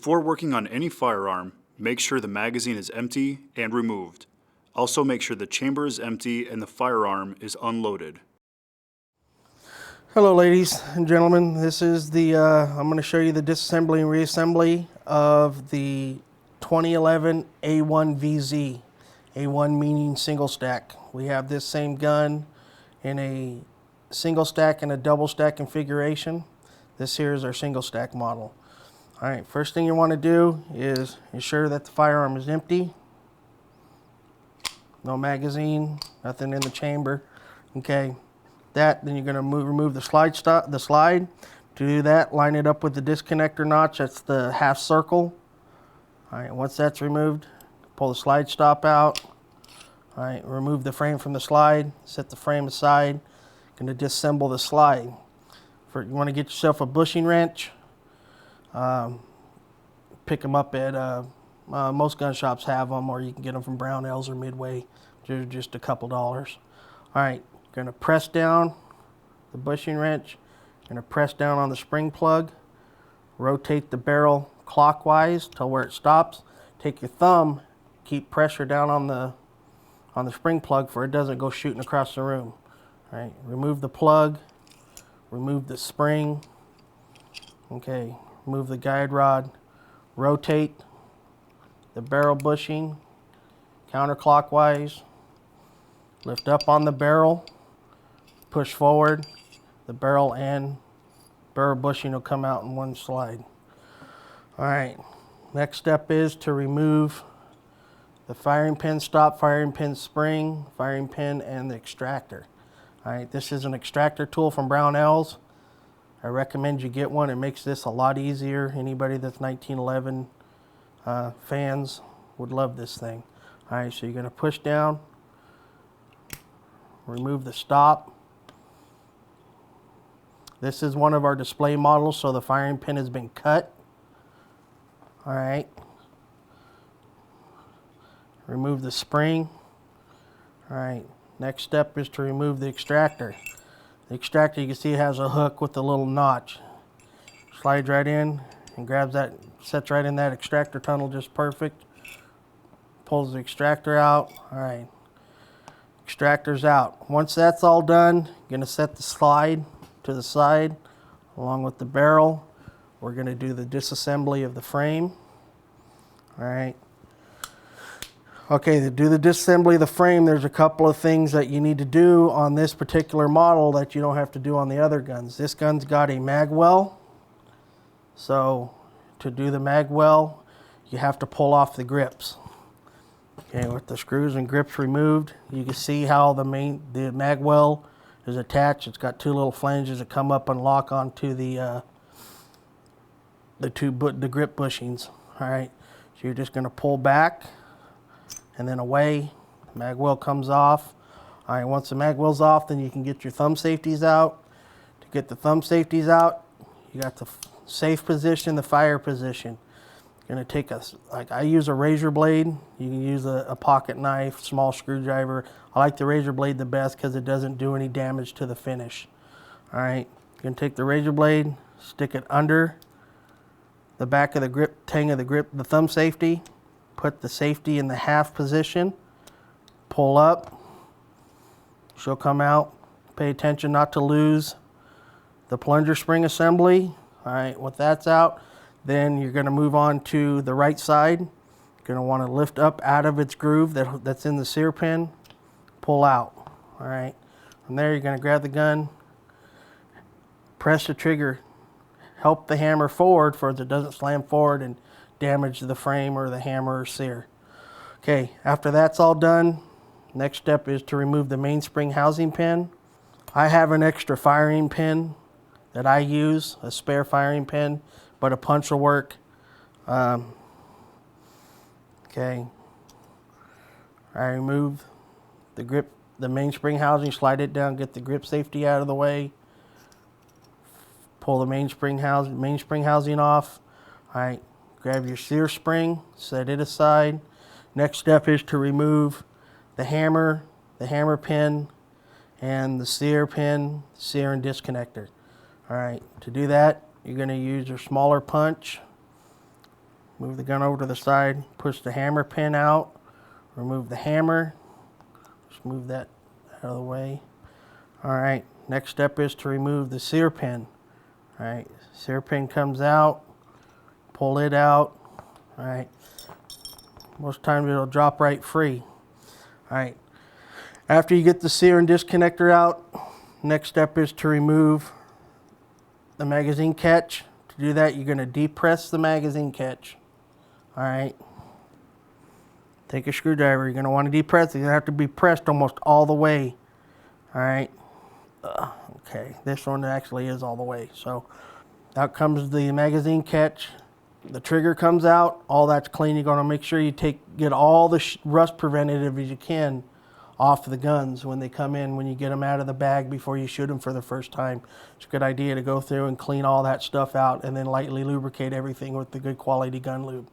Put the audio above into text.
Before working on any firearm, make sure the magazine is empty and removed. Also make sure the chamber is empty and the firearm is unloaded. Hello ladies and gentlemen, this is the, I'm going to show you the disassembly and reassembly of the 2011 A1 VZ. A1 meaning single stack. We have this same gun in a single stack and a double stack configuration. This here is our single stack model. Alright, first thing you want to do is ensure that the firearm is empty. No magazine, nothing in the chamber. Okay, then you're going to remove the slide. To do that, line it up with the disconnector notch. That's the half circle. Alright, once that's removed, pull the slide stop out. Alright, remove the frame from the slide, set the frame aside. Going to disassemble the slide. You want to get yourself a bushing wrench. Pick them up at most gun shops have them, or you can get them from Brownells or Midway. They're just a couple dollars. All right, going to press down the bushing wrench. Going to press down on the spring plug. Rotate the barrel clockwise till where it stops. Take your thumb, keep pressure down on the spring plug for it doesn't go shooting across the room. All right, remove the plug. Remove the spring. Okay, remove the guide rod. Rotate the barrel bushing counterclockwise. Lift up on the barrel. Push forward. The barrel and barrel bushing will come out in one slide. All right, next step is to remove the firing pin stop, firing pin spring, firing pin, and the extractor. All right, this is an extractor tool from Brownells. I recommend you get one. It makes this a lot easier. Anybody that's 1911 fans would love this thing. All right, so you're going to push down, remove the stop. This is one of our display models, so the firing pin has been cut. All right. Remove the spring. All right. Next step is to remove the extractor. The extractor, you can see, has a hook with a little notch. Slides right in and grabs that, sets right in that extractor tunnel just perfect. Pulls the extractor out. All right. Extractor's out. Once that's all done, you're going to set the slide to the side along with the barrel. We're going to do the disassembly of the frame. All right. Okay, to do the disassembly of the frame, there's a couple of things that you need to do on this particular model that you don't have to do on the other guns. This gun's got a mag well. So to do the mag well, you have to pull off the grips. Okay, with the screws and grips removed, you can see how the mag well is attached. It's got two little flanges that come up and lock onto the grip bushings. All right, so you're just going to pull back and then away. The mag well comes off. All right, once the mag well's off, then you can get your thumb safeties out. To get the thumb safeties out, you got the safe position, the fire position. You're going to take like I use a razor blade. You can use a pocket knife, small screwdriver. I like the razor blade the best because it doesn't do any damage to the finish. All right, you're going to take the razor blade, stick it under the back of the grip, tang of the grip, the thumb safety. Put the safety in the half position. Pull up. She'll come out. Pay attention not to lose the plunger spring assembly. All right, once that's out, then you're going to move on to the right side. You're going to want to lift up out of its groove that's in the sear pin. Pull out. All right. From there, you're going to grab the gun, press the trigger, help the hammer forward so it doesn't slam forward and damage the frame or the hammer or sear. Okay, after that's all done, next step is to remove the mainspring housing pin. I have an extra firing pin that I use, a spare firing pin, but a punch will work. Okay, I remove the grip, the mainspring housing, slide it down, get the grip safety out of the way. Pull the mainspring housing off. All right. Grab your sear spring, set it aside. Next step is to remove the hammer pin, and the sear pin, sear and disconnector. All right, to do that, you're going to use your smaller punch, Move the gun over to the side, push the hammer pin out, remove the hammer. Just move that out of the way. All right, next step is to remove the sear pin. All right, sear pin comes out, pull it out. All right, most times it'll drop right free. All right, after you get the sear and disconnector out, next step is to remove the magazine catch. To do that, you're going to depress the magazine catch. All right, take a screwdriver. You're going to want to depress it. You're going to have to be pressed almost all the way. All right. Okay, this one actually is all the way. So out comes the magazine catch. The trigger comes out. All that's clean. You're going to make sure you get all the rust preventative as you can off the guns when they come in, when you get them out of the bag before you shoot them for the first time. It's a good idea to go through and clean all that stuff out and then lightly lubricate everything with the good quality gun lube.